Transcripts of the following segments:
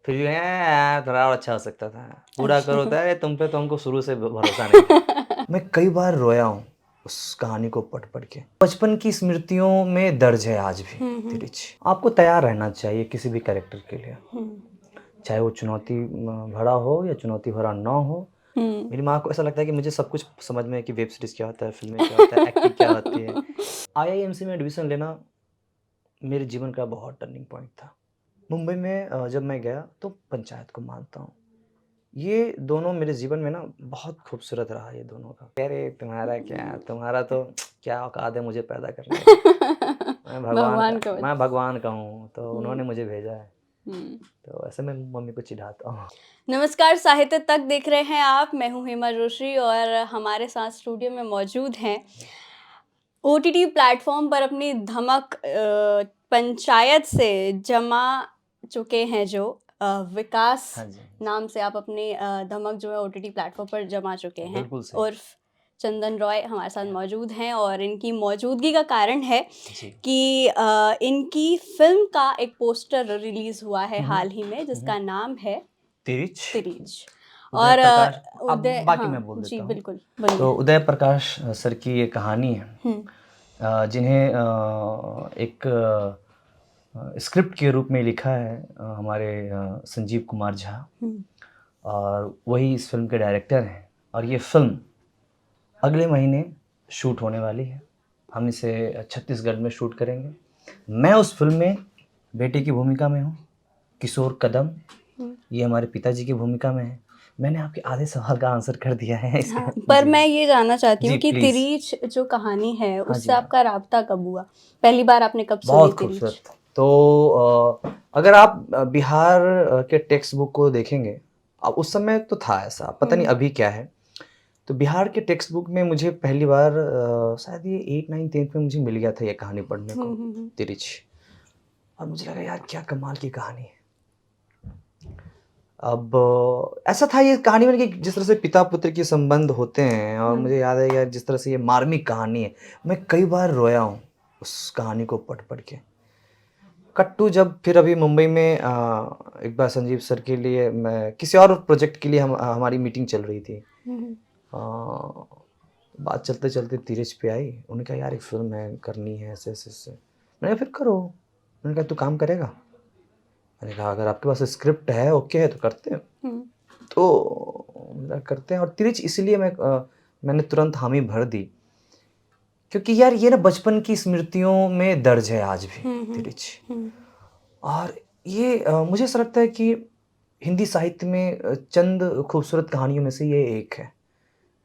फिर भी यार थोड़ा और अच्छा हो सकता था। पूरा करो होता है तुम पे तो हमको शुरू से भरोसा नहीं था। मैं कई बार रोया हूँ उस कहानी को पढ़ के। बचपन की स्मृतियों में दर्ज है आज भी तिरिच। आपको तैयार रहना चाहिए किसी भी कैरेक्टर के लिए, चाहे वो चुनौती भरा हो या चुनौती भरा ना हो। मेरी माँ को ऐसा लगता है कि मुझे सब कुछ समझ में है कि वेब सीरीज़ क्या होता है, फ़िल्में क्या होता है, एक्टिंग क्या होती है। आईआईएमसी में एडमिशन लेना मेरे जीवन का बहुत टर्निंग पॉइंट था। मुंबई में जब मैं गया तो पंचायत को मानता हूँ। ये दोनों मेरे जीवन में ना बहुत खूबसूरत रहा ये दोनों का। अरे तुम्हारा क्या, तुम्हारा तो क्या औकात है मुझे पैदा करने का। भगवान का मैं भगवान का हूँ, तो हुँ। उन्होंने मुझे भेजा है। तो ऐसे मैं मम्मी को चिढ़ाता हूँ। नमस्कार, साहित्य तक देख रहे हैं आप। मैं हूँ हेमा जोशी और हमारे साथ स्टूडियो में मौजूद हैं ओटीटी प्लेटफ़ॉर्म पर अपनी धमक पंचायत से जमा चुके हैं जो विकास हाँ जी, नाम से आप अपनी धमक जो है ओटीटी प्लेटफ़ॉर्म पर जमा चुके हैं। बिल्कुल सही। उर्फ़ चंदन रॉय हमारे साथ मौजूद हैं और इनकी मौजूदगी का कारण है जी। कि इनकी फ़िल्म का एक पोस्टर रिलीज़ हुआ है हुँ, हुँ। हाल ही में जिसका नाम है तिरिच, तिरीच। उदय और प्रकाश। अब उदय बाकी हाँ, मैं बोल जी देता हूँ। बिल्कुल, बोलिए। तो उदय प्रकाश सर की ये कहानी है, हुँ, जिन्हें एक स्क्रिप्ट के रूप में लिखा है हमारे संजीव कुमार झा, हुँ, और वही इस फ़िल्म के डायरेक्टर हैं। और ये फ़िल्म अगले महीने शूट होने वाली है। हम इसे छत्तीसगढ़ में शूट करेंगे। मैं उस फ़िल्म में बेटे की भूमिका में हूँ, किशोर कदम हुँ। ये हमारे पिताजी की भूमिका में हैं। मैंने आपके आधे सवाल का आंसर कर दिया है हाँ, इसके। पर जी, मैं ये जानना चाहती जी हूँ कि प्लीज़। तिरीच जो कहानी है, हाँ उससे जी, आपका राब्ता कब हुआ? पहली बार आपने कब सुनी बहुत तिरीच? खूबसूरत। तो अगर आप बिहार के टेक्स्ट बुक को देखेंगे, अब उस समय तो था ऐसा, पता नहीं हुँ, अभी क्या है। तो बिहार के टेक्स्ट बुक में मुझे पहली बार शायद ये 8, 9, 10th में मुझे मिल गया था ये कहानी पढ़ने हुँ, को, हुँ, हुँ। तिरिच। और मुझे लगा यार क्या कमाल की कहानी है। अब ऐसा था ये कहानी में कि जिस तरह से पिता-पुत्र के संबंध होते हैं, और हुँ, मुझे याद है यार जिस तरह से ये मार्मिक कहानी है, मैं कई बार रोया हूँ उस कहानी को पढ़ के। कट टू जब फिर अभी मुंबई में एक बार संजीव सर के लिए मैं किसी और प्रोजेक्ट के लिए हमारी मीटिंग चल रही थी। हुँ, हुँ। अ, बात चलते-चलते धीरज पे आई। उन्होंने कहा यार एक फ़िल्म है, करनी है ऐसे-ऐसे। मैंने कहा फिर करो। उन्होंने कहा तू काम करेगा? मैंने कहा अगर आपके पास स्क्रिप्ट है, ओके है तो करते हैं। हुँ, तो करते हैं। और तिरिच इसलिए मैंने तुरंत हामी भर दी, क्योंकि यार ये ना बचपन की स्मृतियों में दर्ज है आज भी हुँ, हुँ, तिरिच। हुँ, और ये मुझे ऐसा लगता है कि हिंदी साहित्य में चंद खूबसूरत कहानियों में से ये एक है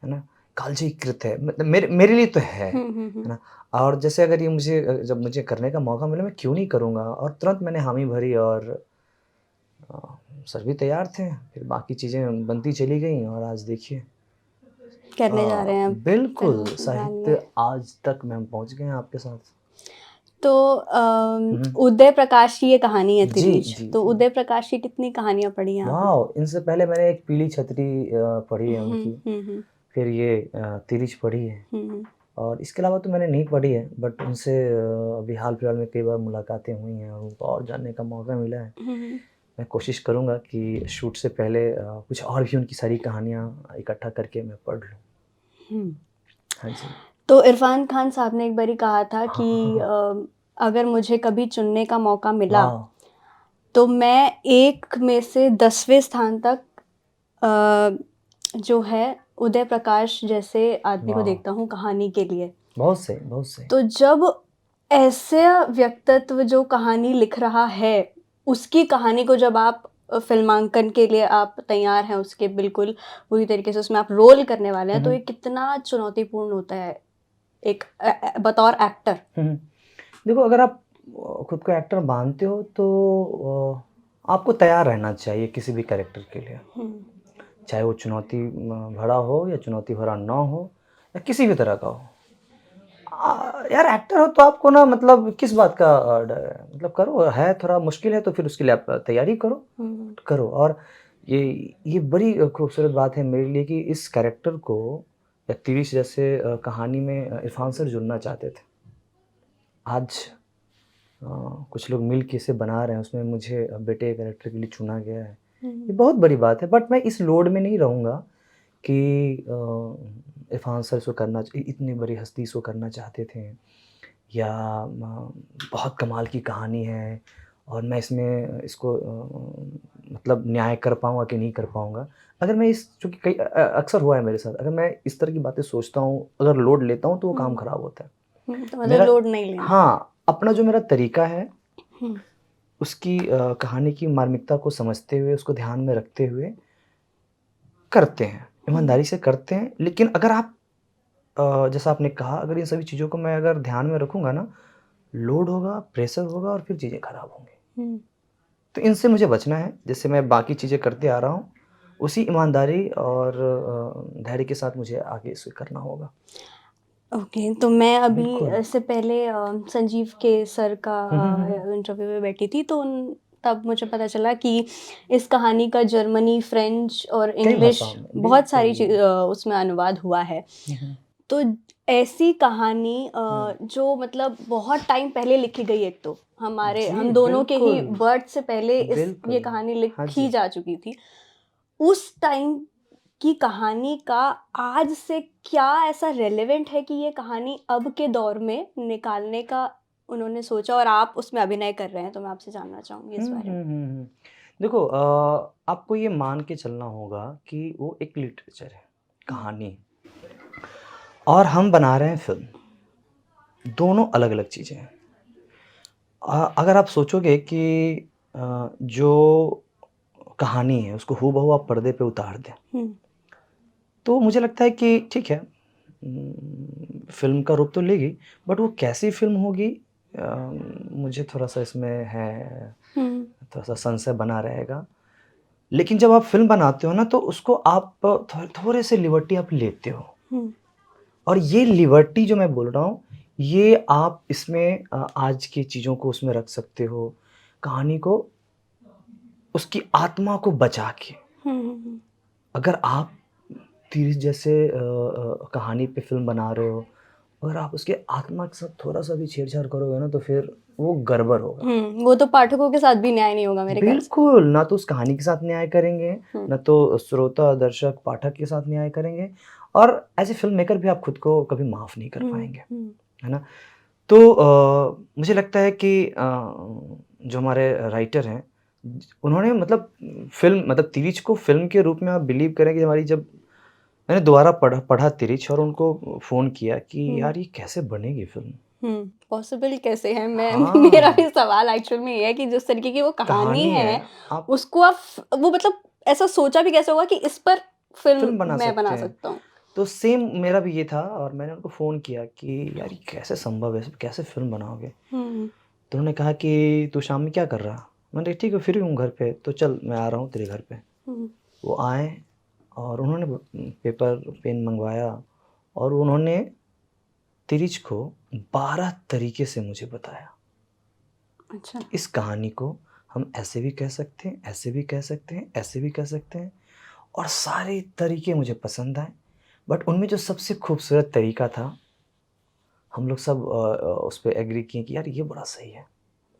ना? कालजयी है, मतलब मेरे लिए तो हुँ, हुँ, है हुँ। ना? और जैसे अगर ये जब मुझे करने का मौका मिला मैं क्यों नहीं करूँगा, और तुरंत मैंने हामी भरी। और अ, सर भी तैयार थे, फिर बाकी चीज़ें बनती चली गईं और आज देखिए करने जा रहे हैं अब बिल्कुल फ़िल्म निकाल लिए। साहित्य आज तक में हम पहुँच गए हैं आपके साथ। तो हुँ। उदय प्रकाश की ये कहानी है जी, तिरीच। जी, तो जी। उदय प्रकाश की कितनी कहानियाँ पढ़ी हैं आपने? वॉव! इनसे पहले मैंने एक पीली छतरी पढ़ी है हुँ, उनकी, हुँ, हुँ, फिर ये तिरिच पढ़ी है। हुँ, हुँ, और इसके अलावा तो मैंने नहीं पढ़ी है, बट उनसे अभी हाल-फिलहाल में कई बार मुलाकातें हुई हैं और उनको और जानने का मौका मिला है। हुँ, हुँ, मैं कोशिश करूँगा कि शूट से पहले कुछ और भी उनकी सारी कहानियाँ इकट्ठा करके मैं पढ़ लूँ। हुँ। हाँ जी। तो इरफ़ान खान साहब ने एक बारी कहा था हाँ, कि हाँ, हाँ। अगर मुझे कभी चुनने का मौका मिला, वाह! तो मैं 1 में से 10वें स्थान तक जो है उदय प्रकाश जैसे आदमी को वाह! देखता हूँ कहानी के लिए। बहुत सही, बहुत सही। तो जब ऐसा व्यक्तित्व जो कहानी लिख रहा है, उसकी कहानी को जब आप फ़िल्मांकन के लिए आप तैयार हैं उसके बिल्कुल पूरी तरीके से उसमें आप रोल करने वाले हुँ, हैं, तो हुँ। ये कितना चुनौतीपूर्ण होता है एक बतौर एक्टर? हुँ, हुँ। देखो अगर आप खुद को एक्टर मानते हो तो आपको तैयार रहना चाहिए किसी भी कैरेक्टर के लिए। हुँ, चाहे वो चुनौती भरा हो या चुनौती भरा ना हो, या किसी भी तरह का हो। यार एक्टर हो तो आपको ना मतलब किस बात का डर है? मतलब करो, है थोड़ा मुश्किल है तो फिर उसके लिए आप तैयारी करो, हुँ, करो। और ये बड़ी खूबसूरत बात है मेरे लिए कि इस कैरेक्टर को या तिरिश जैसे कहानी में इरफान सर जुड़ना चाहते थे। आज कुछ लोग मिल के इसे बना रहे हैं, उसमें मुझे बेटे कैरेक्टर के लिए चुना गया है। ये हम्म, बहुत बड़ी बात है, बट मैं इस लोड में नहीं रहूँगा कि इरफान सर इसको करना इतनी बड़ी हस्ती इसको करना चाहते थे, या बहुत कमाल की कहानी है और मैं इसमें इसको मतलब न्याय कर पाऊँगा कि नहीं कर पाऊँगा। अगर मैं इस चूँकि अक्सर हुआ है मेरे साथ, अगर मैं इस तरह की बातें सोचता हूँ, अगर लोड लेता हूँ तो वो काम हम्म, खराब होता है। तो मतलब मेरा लोड नहीं लेना। हाँ, अपना जो मेरा तरीका है, हम्म, उसकी कहानी की मार्मिकता को समझते हुए, उसको ध्यान में रखते हुए करते हैं, हम्म, ईमानदारी से करते हैं। लेकिन अगर आप जैसा आपने कहा, अगर इन सभी चीज़ों को मैं अगर ध्यान में रखूँगा ना, लोड होगा, प्रेशर होगा और फिर चीज़ें खराब होंगी। हम्म। तो इनसे मुझे बचना है, जैसे मैं बाकी चीज़ें करते आ रहा हूँ, उसी ईमानदारी और धैर्य के साथ मुझे आगे इसे करना होगा। ओके, तो मैं अभी बिल्कुल। इससे पहले संजीव के सर का हुँ, हुँ, हुँ। इंटरव्यू में बैठी थी, तो तब मुझे पता चला कि इस कहानी का जर्मनी, फ्रेंच और कई इंग्लिश भाषाओं में, बहुत सारी बिल्कुल। उसमें अनुवाद हुआ है। हुँ, हुँ। तो ऐसी कहानी हुँ। जो मतलब बहुत टाइम पहले लिखी गई, एक तो जी, हम दोनों के ही बिल्कुल, बर्थ से पहले ये बिल्कुल। कहानी हाँ लिखी जी। जा चुकी थी। उस टाइम की कहानी का आज से क्या ऐसा रेलेवेंट है कि ये कहानी अब के दौर में निकालने का उन्होंने सोचा, और आप उसमें अभिनय कर रहे हैं, तो मैं आपसे जानना चाहूँगी इस हुँ, बारे में? हुँ, हुँ, हुँ। देखो आपको ये मान के चलना होगा कि वो एक लिटरेचर है, हुँ, कहानी और हम बना रहे हैं फ़िल्म, दोनों अलग-अलग चीज़ें हैं। अगर आप सोचोगे कि जो कहानी है उसको हूबहू आप पर्दे पे उतार दें, हुँ, तो मुझे लगता है कि ठीक है, फ़िल्म का रूप तो लेगी, बट वो कैसी फ़िल्म होगी मुझे थोड़ा-सा इसमें है, हुँ, थोड़ा-सा संशय बना रहेगा। लेकिन जब आप फ़िल्म बनाते हो ना, तो उसको आप थोड़े से लिबर्टी आप लेते हो, हुँ, और ये लिबर्टी जो मैं बोल रहा हूँ, ये आप इसमें आज की चीज़ों को उसमें रख सकते हो, कहानी को, उसकी आत्मा को बचा के। हुँ, हुँ, अगर आप तीर जैसे कहानी पे फ़िल्म बना रहे हो, अगर आप उसके आत्मा के साथ थोड़ा-सा भी छेड़छाड़ करोगे ना, तो फिर वो गड़बड़ होगा। हुँ, वो तो पाठकों के साथ भी न्याय नहीं होगा मेरे ख्याल से। बिल्कुल, ना तो उस कहानी के साथ न्याय करेंगे, हुँ, ना तो श्रोता, दर्शक, पाठक के साथ न्याय करेंगे, और एज़ ए फ़िल्म मेकर भी आप खुद को कभी माफ़ नहीं कर हुँ, पाएँगे, हुँ, है ना? तो मुझे लगता है कि जो हमारे राइटर हैं, उन्होंने मतलब फ़िल्म मतलब तिरिच को फ़िल्म के रूप में आप बिलीव करें कि हमारी जब मैंने दोबारा पढ़ा पढ़ा तिरिच और उनको फ़ोन किया कि हुँ, यार ये कैसे बनेगी फ़िल्म? पॉसिबल कैसे है? मैं मेरा हाँ, भी सवाल एक्चुअल में ये है कि जिस तरीके की वो कहानी कहानी है, है, आप उसको आप वो मतलब ऐसा सोचा भी कैसे होगा कि इस पर फ़िल्म फ़िल्म बना मैं सकते बना हैं। सकता हूँ? तो सेम मेरा भी ये था, और मैंने उनको फ़ोन किया कि यार ये कैसे संभव है? कैसे फ़िल्म बनाओगे? हुँ, तो उन्होंने कहा कि तू शाम में क्या कर रहा? मैंने कहा ठीक है, फ्री हूँ घर पे, तो चल मैं आ रहा हूँ तेरे घर पे। हुँ, वो आए और उन्होंने पेपर पेन मँगवाया, और उन्होंने तिरिच को 12 तरीके से मुझे बताया अच्छा। कि इस कहानी को हम ऐसे भी कह सकते हैं, ऐसे भी कह सकते हैं, ऐसे भी कह सकते हैं, और सारे तरीके मुझे पसंद आए। बट उनमें जो सबसे खूबसूरत तरीका था, हम लोग सब उस पे एग्री किए कि यार ये बड़ा सही है।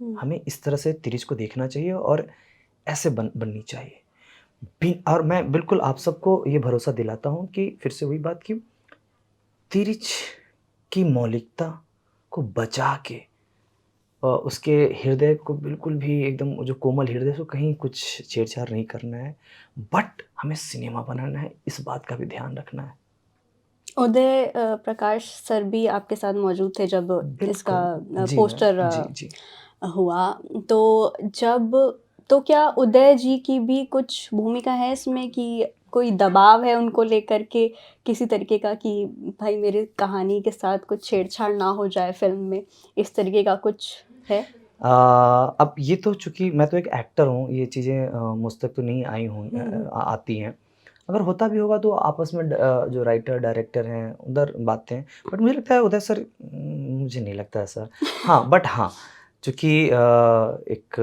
हुँ, हमें इस तरह से तिरिच को देखना चाहिए और ऐसे बननी चाहिए। और मैं बिल्कुल आप सबको ये भरोसा दिलाता हूँ कि फिर से वही बात कि तिरिच की मौलिकता को बचा के उसके हृदय को बिल्कुल भी एकदम जो कोमल हृदय है, उसको कहीं कुछ छेड़छाड़ नहीं करना है। बट हमें सिनेमा बनाना है, इस बात का भी ध्यान रखना है। उदय प्रकाश सर भी आपके साथ मौजूद थे जब इसका बिल्कुल। जी मैम। पोस्टर जी, जी। हुआ। तो जब तो क्या उदय जी की भी कुछ भूमिका है इसमें कि कोई दबाव है उनको लेकर के किसी तरीके का कि भाई मेरी कहानी के साथ कुछ छेड़छाड़ ना हो जाए फ़िल्म में, इस तरीके का कुछ है? अब ये तो चूँकि मैं तो एक एक्टर हूँ, ये चीज़ें मुझ तक तो नहीं आई हों हुँ, हुँ। आती हैं। अगर होता भी होगा तो आपस में जो राइटर, डायरेक्टर हैं, उधर बातें हैं। बट मुझे लगता है उदय सर, मुझे नहीं लगता ऐसा। हाँ, बट हाँ, चूँकि एक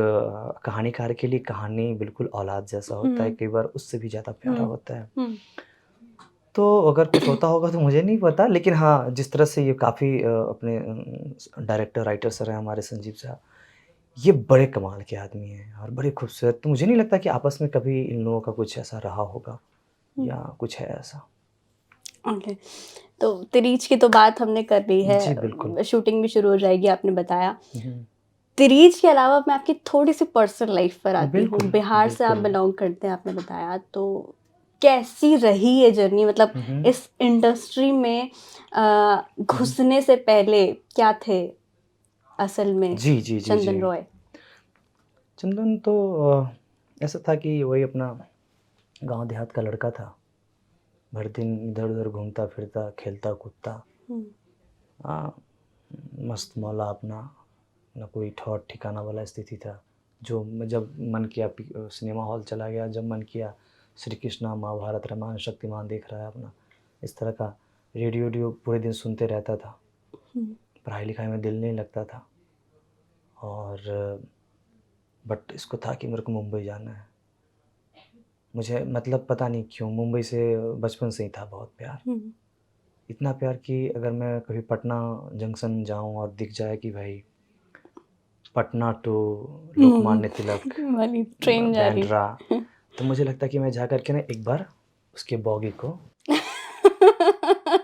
कहानीकार के लिए कहानी बिल्कुल औलाद जैसा होता है, हुँ, कई बार उससे भी ज़्यादा प्यारा हुँ, होता है। हुँ, तो अगर कुछ होता होगा तो मुझे नहीं पता, लेकिन हाँ, जिस तरह से ये काफ़ी अपने डायरेक्टर, राइटर सर हैं हमारे संजीव साहब, ये बड़े कमाल के आदमी हैं और बड़े खूबसूरत। तो मुझे नहीं लगता कि आपस में कभी इन लोगों का कुछ ऐसा रहा होगा हम्म, या कुछ है ऐसा। ओके। तो तिरीच की तो बात हमने कर ली जी बिल्कुल। है, शूटिंग भी शुरू हो जाएगी आपने बताया। हम्म, तिरीच के अलावा मैं आपकी थोड़ी सी पर्सनल लाइफ पर आती हूँ। बिल्कुल बिहार से आप बिल्कुल। बिलोंग करते हैं आपने बताया, तो कैसी रही ये जर्नी, मतलब हम्म, इस इंडस्ट्री में हम्म। घुसने से पहले क्या थे असल में जी जी जी जी। चंदन रॉय? चंदन तो ऐसा था कि वही अपना गांव देहात का लड़का था। भर दिन इधर उधर घूमता फिरता खेलता कूदता। हम्म, हाँ, मस्त मौला अपना, ना कोई ठौर ठिकाना वाला स्थिति था। जो जब मन किया सिनेमा हॉल चला गया, जब मन किया श्री कृष्णा महाभारत रामायण शक्तिमान देख रहा है अपना, इस तरह का। रेडियो पूरे दिन सुनते रहता था। हम्म, पढ़ाई लिखाई में दिल नहीं लगता था। और बट इसको था कि मेरे को मुंबई जाना है। मुझे मतलब पता नहीं क्यों मुंबई से बचपन से ही था बहुत प्यार। हम्म, इतना प्यार कि अगर मैं कभी पटना जंक्शन जाऊं और दिख जाए कि भाई पटना टू लोकमान्य तिलक वाली ट्रेन जा रही। बैंड्रा, तो मुझे लगता है कि मैं जा कर के ना एक बार उसके बॉगी को,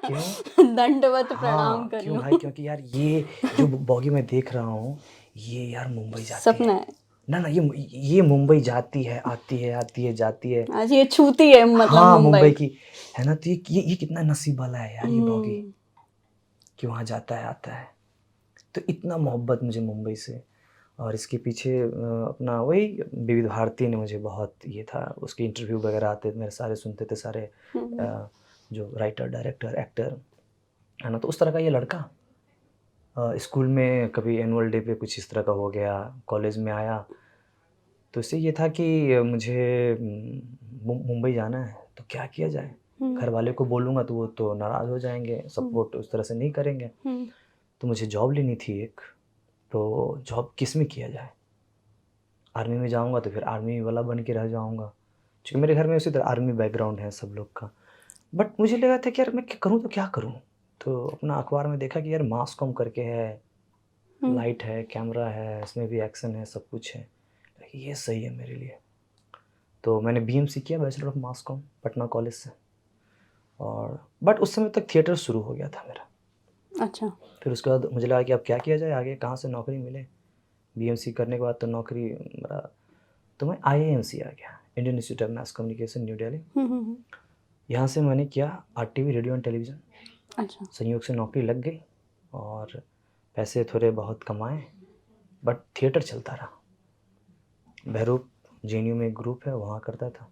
क्यों, दंडवत प्रणाम हाँ कर क्यों लूं। भाई, क्योंकि यार ये जो बॉगी मैं देख रहा हूँ, ये यार मुंबई जाती सपना है। है ना ना, ये मुंबई जाती है, आती है, आती है, जाती है। आज, ये छूती है मतलब हाँ मुंबई। मुंबई की है ना। तो ये कितना नसीब वाला है यार ये बॉगी, हम्म, कि वहाँ जाता है आता है। तो इतना मोहब्बत मुझे मुंबई से। और इसके पीछे अपना वही विविध भारती ने मुझे बहुत ये था। उसके इंटरव्यू वगैरह आते थे मेरे, सारे सुनते थे सारे। हम्म, जो राइटर डायरेक्टर एक्टर है ना, तो उस तरह का ये लड़का। स्कूल में कभी एनुअल डे पे कुछ इस तरह का हो गया, कॉलेज में आया, तो इससे ये था कि मुझे मुंबई जाना है, तो क्या किया जाए। हम्म, घर वाले को बोलूँगा तो वो तो नाराज़ हो जाएंगे, हम्म, सपोर्ट उस तरह से नहीं करेंगे। हम्म, तो मुझे जॉब लेनी थी एक। तो जॉब किस में किया जाए। आर्मी में जाऊँगा तो फिर आर्मी वाला बन के रह जाऊँगा, क्योंकि मेरे घर में उसी तरह आर्मी बैकग्राउंड है सब लोग का। बट मुझे लगा था कि यार मैं करूँ तो क्या करूँ। तो अपना अखबार में देखा कि यार मास कॉम करके है, हम्म, लाइट है, कैमरा है, इसमें भी एक्शन है, सब कुछ है, ये सही है मेरे लिए। तो मैंने बीएमसी किया, bachelor of mass com, Patna college से। और बट उस समय तक थिएटर शुरू हो गया था मेरा। अच्छा। फिर उसके बाद मुझे लगा कि अब क्या किया जाए आगे, कहाँ से नौकरी मिले। बीएमसी करने के बाद तो नौकरी मेरा, तो मैं आईएएमसी आ गया, Indian institute of mass communication, new Delhi. यहाँ से मैंने किया आरटीवी, रेडियो एंड टेलीविज़न। अच्छा। संयोग से नौकरी लग गई और पैसे थोड़े बहुत कमाए, बट थिएटर चलता रहा। बहरूप जेएनयू में एक ग्रुप है, वहाँ करता था।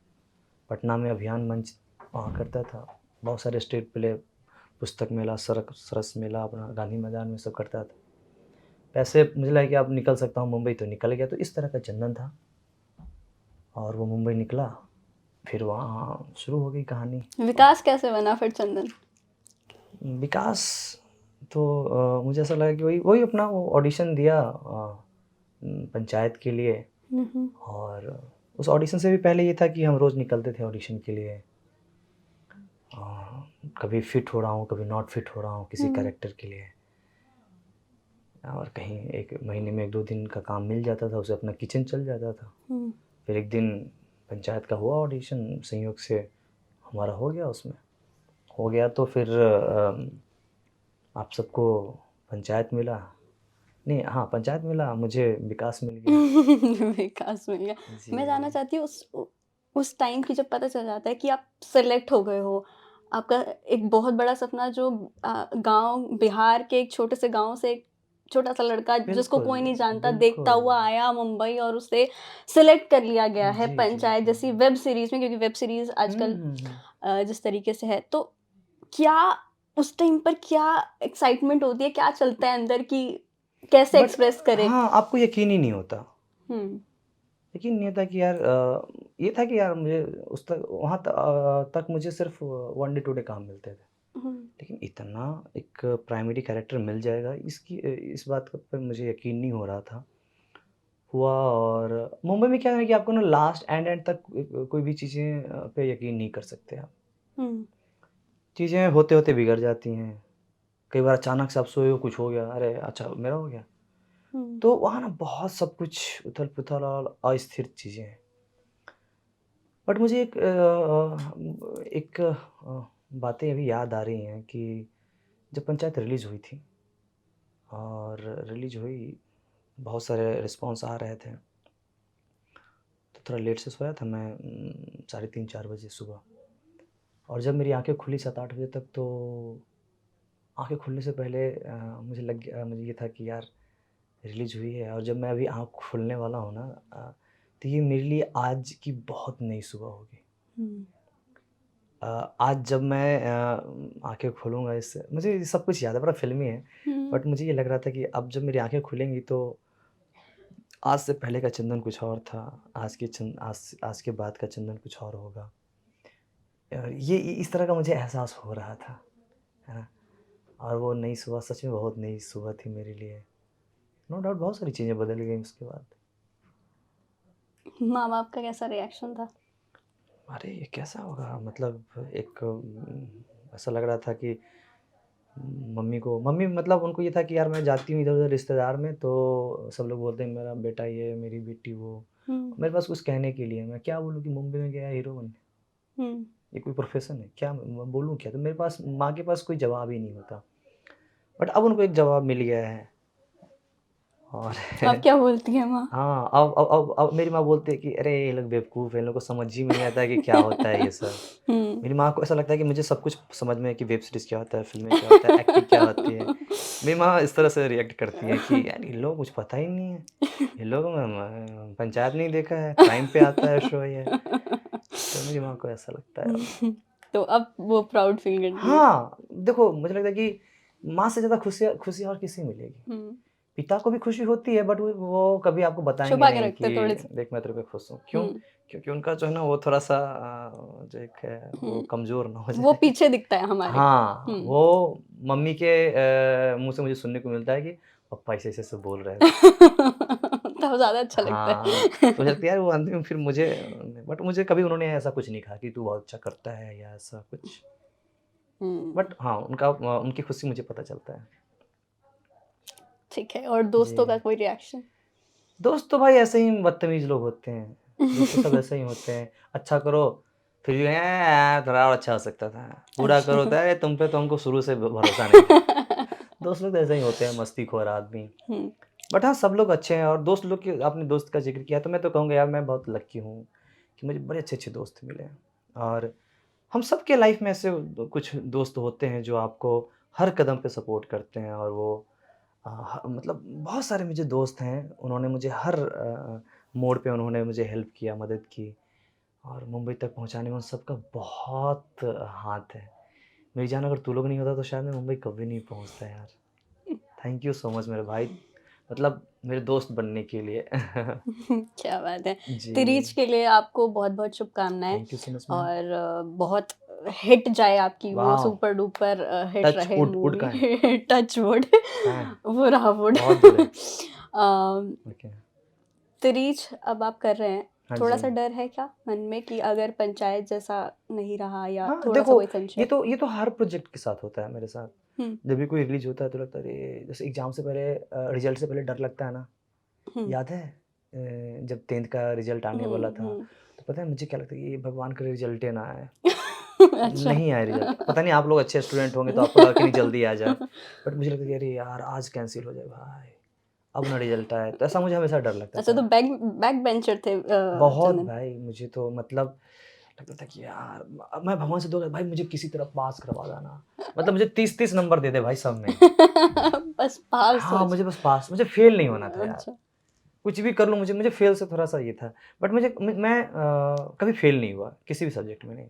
पटना में अभियान मंच, वहाँ करता था। बहुत सारे स्टेट प्ले, पुस्तक मेला, सरस मेला, अपना गांधी मैदान में सब करता था। पैसे मुझे लगा कि अब निकल सकता हूँ मुंबई, तो निकल गया। तो इस तरह का चंदन था और वो मुंबई निकला। फिर वहाँ शुरू हो गई कहानी। विकास कैसे बना फिर चंदन? विकास तो मुझे ऐसा लगा कि वही वही अपना वो ऑडिशन दिया पंचायत के लिए। हम्म, और उस ऑडिशन से भी पहले ये था कि हम रोज़ निकलते थे ऑडिशन के लिए। कभी फिट हो रहा हूँ, कभी नॉट फिट हो रहा हूँ किसी हम्म, कैरेक्टर के लिए। और कहीं एक महीने में 1-2 दिन का काम मिल जाता था, उसे अपना किचन चल जाता था। हम्म, फिर एक दिन पंचायत का हुआ ऑडिशन, संयोग से हमारा हो गया, उसमें हो गया। तो फिर आप सबको पंचायत मिला, नहीं हाँ पंचायत मिला, मुझे विकास मिल गया। विकास मिल गया। जी। मैं जानना चाहती हूँ उस टाइम की जब पता चल जाता है कि आप सेलेक्ट हो गए हो, आपका एक बहुत बड़ा सपना जो गांव, बिहार के एक छोटे से गांव से एक छोटा सा लड़का जिसको बिल्कुल कोई नहीं जानता, देखता बिल्कुल। हुआ आया मुंबई और उसे सिलेक्ट कर लिया गया है जी जी पंचायत जी। जैसी वेब सीरीज में, क्योंकि वेब सीरीज आजकल हम्म। जिस तरीके से है, तो क्या उस टाइम पर क्या एक्साइटमेंट होती है, क्या चलता है अंदर की, कैसे बट एक्सप्रेस करे? हाँ, आपको यकीन ही नहीं होता। हम्म, यकीन नहीं होता कि यार ये था कि यार मुझे उस तक वहाँ तक मुझे सिर्फ 1 डे 2 डे काम मिलते थे। हम्म, लेकिन इतना एक प्राइमरी कैरेक्टर मिल जाएगा, इसकी इस बात पर मुझे यकीन नहीं हो रहा था। हुआ। और मुंबई में क्या है कि आपको ना लास्ट एंड तक कोई भी चीज़ें पे यकीन नहीं कर सकते आप। हम्म, चीज़ें होते-होते बिगड़ जाती हैं। कई बार अचानक से आप सोए हो, कुछ हो गया, अरे अच्छा मेरा हो गया। तो वहाँ ना बहुत सब कुछ उथल-पुथल और अस्थिर चीज़ें हैं। बट मुझे बातें अभी याद आ रही हैं कि जब पंचायत रिलीज़ हुई थी और रिलीज़ हुई, बहुत सारे रिस्पॉन्स आ रहे थे। तो थोड़ा लेट से सोया था मैं, साढ़े 3-4 बजे सुबह, और जब मेरी आँखें खुली 7-8 बजे तक, तो आँखें खुलने से पहले मुझे ये था कि यार रिलीज़ हुई है, और जब मैं अभी आँख खोलने वाला हूँ ना, तो ये मेरे लिए आज की बहुत नई सुबह होगी। आज जब मैं आँखें खोलूँगा, इससे मुझे ये सब कुछ याद है, बड़ा फ़िल्मी है, बट मुझे ये लग रहा था कि अब जब मेरी आँखें खुलेंगी तो आज से पहले का चंदन कुछ और था, आज के बाद का चंदन कुछ और होगा। और ये इस तरह का मुझे एहसास हो रहा था, है ना? और वो नई सुबह सच में बहुत नई सुबह थी मेरे लिए। नो डाउट बहुत सारी चीज़ें बदल गईं उसके बाद। माँ बाप का कैसा रिएक्शन था? अरे! ये कैसा होगा, मतलब ऐसा लग रहा था कि मम्मी, मतलब उनको ये था कि यार मैं जाती हूँ इधर-उधर रिश्तेदार में, तो सब लोग बोलते हैं मेरा बेटा ये, मेरी बेटी वो। मेरे पास कुछ कहने के लिए, मैं क्या बोलूँ कि मुंबई में गया हीरो बनने? ये कोई प्रोफ़ेशन है? क्या मैं बोलूँ क्या? तो मेरे पास, माँ के पास कोई जवाब ही नहीं होता। बट अब उनको एक जवाब मिल गया है, और अब क्या बोलती है माँ? हाँ, अब मेरी माँ बोलती है कि अरे! ये लोग बेवकूफ़ हैं, इन लोगों को समझ ही में नहीं आता है कि क्या होता है ये सब। मेरी माँ को ऐसा लगता है कि मुझे सब कुछ समझ में है कि वेब सीरीज़ क्या होता है, फ़िल्में क्या होता है, एक्टिंग क्या होती है। मेरी माँ इस तरह से रिएक्ट करती हैं कि यार इन लोगों को कुछ पता ही नहीं है। इन लोगों ने पंचायत नहीं देखा है, प्राइम पे आता है शो ये। तो मेरी माँ को ऐसा लगता है। तो अब वो प्राउड फील करती है। हाँ, देखो मुझे लगता है कि माँ से ज़्यादा खुशी और किसे मिलेगी? पिता को भी खुशी होती है, बट वो कभी आपको बताएँगे छुपा के नहीं रखते थोड़े कि से। देख मैं तेरे पे खुश हूँ। क्यों? क्योंकि उनका जो है ना वो थोड़ा-सा जो एक है वो हुँ, कमज़ोर ना हो वो जाए। पीछे दिखता है हमारे। हाँ, हुँ। वो मम्मी के मुँह से मुझे सुनने को मिलता है कि पापा ऐसे-ऐसे बोल रहे थे। तब ज़्यादा अच्छा लगता हाँ, है। तो मुझे लगता है यार वो अंत में फिर मुझे, बट मुझे कभी उन्होंने ऐसा कुछ नहीं कहा कि तू बहुत अच्छा करता है या ऐसा कुछ। हुँ, बट हाँ, उनकी खुशी मुझे पता चलता है। ठीक है, और जी। दोस्तों का कोई रिएक्शन? दोस्त तो भाई ऐसे ही बदतमीज़ लोग होते हैं। दोस्त तो सब ऐसे ही होते हैं। अच्छा करो, फिर भी यार थोड़ा और अच्छा हो सकता था। बुरा करो तो अरे तुम पे तो हमको शुरू से भरोसा नहीं था। दोस्त लोग तो ऐसे ही होते हैं, मस्तीखोर आदमी। हुँ, बट हाँ, सब लोग अच्छे हैं, और दोस्त लोग की, आपने दोस्त का ज़िक्र किया तो मैं तो कहूँगा यार मैं बहुत लकी हूँ कि मुझे बड़े अच्छे-अच्छे दोस्त मिले हैं। और हम सबके लाइफ़ में ऐसे कुछ दोस्त होते हैं जो आपको हर कदम पे सपोर्ट करते हैं, और वो मतलब बहुत सारे मुझे दोस्त हैं, उन्होंने मुझे हर मोड़ पे उन्होंने मुझे हेल्प किया, मदद की, और मुंबई तक पहुँचाने में उन सबका बहुत हाथ है। मेरी जान अगर तू लोग नहीं होता तो शायद मैं मुंबई कभी नहीं पहुँचता यार। थैंक यू सो मच मेरे भाई, मतलब मेरे दोस्त बनने के लिए। क्या बात है। जी, तिरीच के लिए आपको बहुत-बहुत शुभकामनाएँ, thank you so much ma'am. और बहुत हिट जाए आपकी वो wow! Super duper hit touch रहे वुड, वुड मूवी। कहाँ है? Touch wood. कहाँ है? वो रहा वुड। बहुत दूर है। ओके। तिरीच अब आप कर रहे हैं, हाँ जी। थोड़ा-सा डर है क्या मन में कि अगर पंचायत जैसा नहीं रहा, या हाँ, थोड़ा-सा देखो कोई ये संशय? तो ये तो हर प्रोजेक्ट के साथ होता है मेरे साथ। हुँ, जब भी कोई रिलीज़ होता है तो लगता है अरे! जैसे एग्ज़ाम से पहले रिज़ल्ट से पहले डर लगता है ना, हुँ, याद है? जब 10th का रिज़ल्ट आने वाला हुँ, था, हुँ। तो पता है मुझे क्या लगता है कि ये भगवान करे रिज़ल्ट ही ना आए। अच्छा। नहीं आया रिज़ल्ट। पता नहीं आप लोग अच्छे स्टूडेंट होंगे तो आपको लगा कि नहीं जल्दी आ जाए। बट मुझे लगता है कि अरे यार! आज कैंसल हो जाए भाई, अब ना रिज़ल्ट आए। तो ऐसा मुझे हमेशा डर लगता अच्छा, तो था। बैक बेंचर थे बहुत चंदन। भाई, मुझे तो मतलब लगता था कि यार मैं भगवान से दुआ भाई मुझे किसी तरह पास करवा देना। मतलब मुझे 30-30 नंबर दे दे भाई सब में। बस पास हो हाँ, मुझे जाए। बस पास, मुझे फेल नहीं होना था यार। अच्छा। कुछ भी कर लूँ, मुझे फेल से थोड़ा-सा ये था। बट मैं कभी फेल नहीं हुआ, किसी भी सब्जेक्ट में नहीं।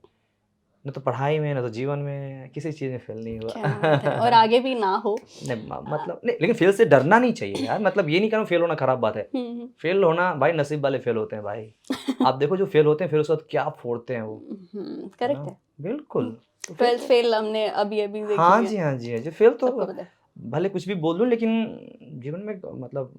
ना तो पढ़ाई में, ना तो जीवन में, किसी चीज़ में फेल नहीं हुआ। क्या बात है, और आगे भी ना हो। नहीं मतलब नहीं, लेकिन फेल से डरना नहीं चाहिए यार, मतलब ये नहीं कह रहा हूँ फेल होना खराब बात है। हुँ, हुँ। फेल होना भाई नसीब वाले फेल होते हैं भाई। आप देखो जो फेल होते हैं फिर उसके बाद क्या फोड़ते हैं वो, है ना? करेक्ट है। बिल्कुल, तो फेल 12th तो फेल हमने अभी-अभी देखी हाँ है, जी, हाँ जी, हाँ जी। फेल तो सबको पता है। भले कुछ भी बोल दूँ लेकिन जीवन में मतलब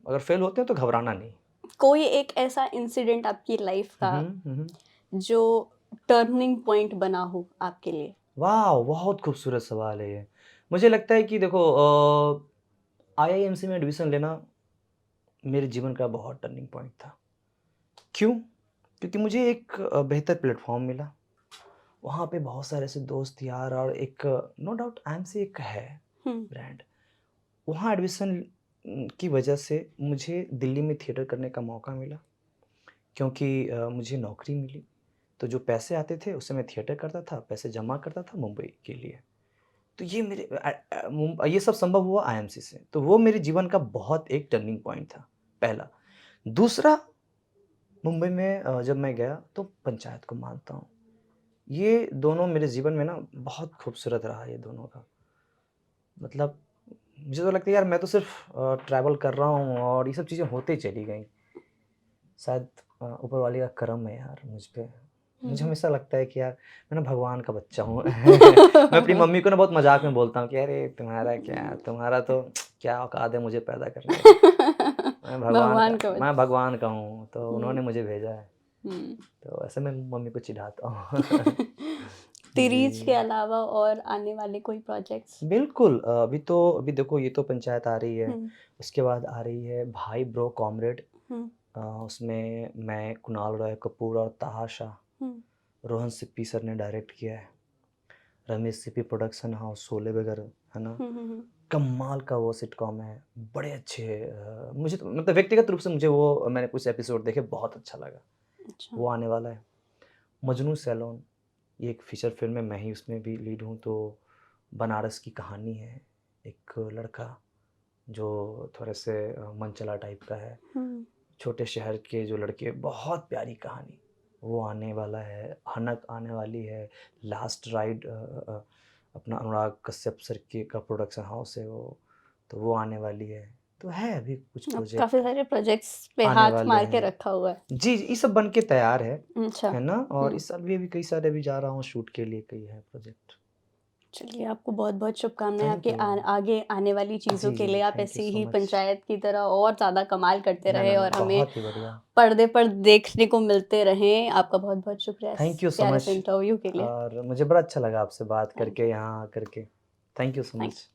अगर फेल होते हैं तो घबराना नहीं। कोई एक ऐसा इंसिडेंट आपकी लाइफ हुँ, का हुँ, हुँ, हुँ। जो टर्निंग पॉइंट बना हो आपके लिए? वाओ! बहुत खूबसूरत सवाल है ये। मुझे लगता है कि देखो आईआईएमसी में एडमिशन लेना मेरे जीवन का बहुत टर्निंग पॉइंट था। क्यों? क्योंकि मुझे एक बेहतर प्लेटफ़ॉर्म मिला। वहाँ पे बहुत सारे ऐसे दोस्त यार और एक नो डाउट आईएमसी एक है हम्म, ब्रांड। वहाँ एडमिशन की वजह से मुझे दिल्ली में थिएटर करने का मौका मिला, क्योंकि मुझे नौकरी मिली। तो जो पैसे आते थे उससे मैं थिएटर करता था, पैसे जमा करता था मुंबई के लिए। तो ये मेरे ये सब संभव हुआ आईएमसी से। तो वो मेरे जीवन का बहुत एक टर्निंग पॉइंट था, पहला। दूसरा, मुंबई में जब मैं गया तो पंचायत को मानता हूँ। ये दोनों मेरे जीवन में ना बहुत खूबसूरत रहा ये दोनों का। मतलब मुझे तो लगता है यार मैं तो सिर्फ़ ट्रैवल कर रहा हूँ और ये सब चीज़ें होते चली गईं। शायद ऊपर वाले का करम है यार मुझ पे। मुझे हमेशा लगता है कि यार मैं ना भगवान का बच्चा हूँ। मैं अपनी मम्मी को ना बहुत मज़ाक में बोलता हूँ कि अरे तुम्हारा क्या, तुम्हारा तो क्या औकात है मुझे पैदा करने का। भगवान का मैं भगवान का हूँ, तो हम्म, उन्होंने मुझे भेजा है। हम्म। तो ऐसे मैं मम्मी को चिढ़ाता हूँ। सीरीज के जी। अलावा और आने वाले कोई प्रोजेक्ट्स? बिल्कुल, अभी देखो ये तो पंचायत आ रही है, हम्म, उसके बाद आ रही है भाई ब्रो कॉमरेड। हम्म, उसमें मैं, कुणाल रॉय कपूर और ताहा शाह, हम्म, रोहन सिप्पी सर ने डायरेक्ट किया है। रमेश सिप्पी प्रोडक्शन हाउस, शोले वगैरह, है ना? हम्म। कमाल का वो सिटकॉम है, बड़े अच्छे मुझे तो मतलब व्यक्तिगत रूप से मुझे वो मैंने कुछ एपिसोड देखे, बहुत अच्छा लगा। अच्छा। वो आने वाला है। मजनू सैलोन, ये एक फीचर फ़िल्म है, मैं ही उसमें भी लीड हूँ। तो बनारस की कहानी है, एक लड़का जो थोड़े से मनचला टाइप का है, हम्म, छोटे शहर के जो लड़के, बहुत प्यारी कहानी, वो आने वाला है। हनक आने वाली है। लास्ट राइड अपना अनुराग कश्यप सर के का प्रोडक्शन हाउस है वो, तो वो आने वाली है। तो है अभी कुछ अब काफी प्रोजेक्ट सारे प्रोजेक्ट्स पे आने हाथ वाले मार के हैं। रखा हुआ है। जी, ये सब बन के तैयार अच्छा। है ना? और हम्म। इस साल भी अभी कई सारे अभी जा रहा हूँ शूट के लिए, कई है प्रोजेक्ट। चलिए, आपको बहुत बहुत शुभकामनाएं थैंक आपके यू। आगे आने वाली चीज़ों जी, के जी, लिए। आप थैंक यू ऐसी सो ही मच। पंचायत की तरह और ज़्यादा कमाल करते ना, रहे ना, ना, और हमें बहुत ही बढ़िया। पर्दे पर देखने को मिलते रहें। आपका बहुत बहुत शुक्रिया इस थैंक यू सो प्यारे मच। से इंटरव्यू के लिए। और मुझे बड़ा अच्छा लगा आपसे बात थैंक करके, यू। यहाँ आकर के। Thank you so thank much.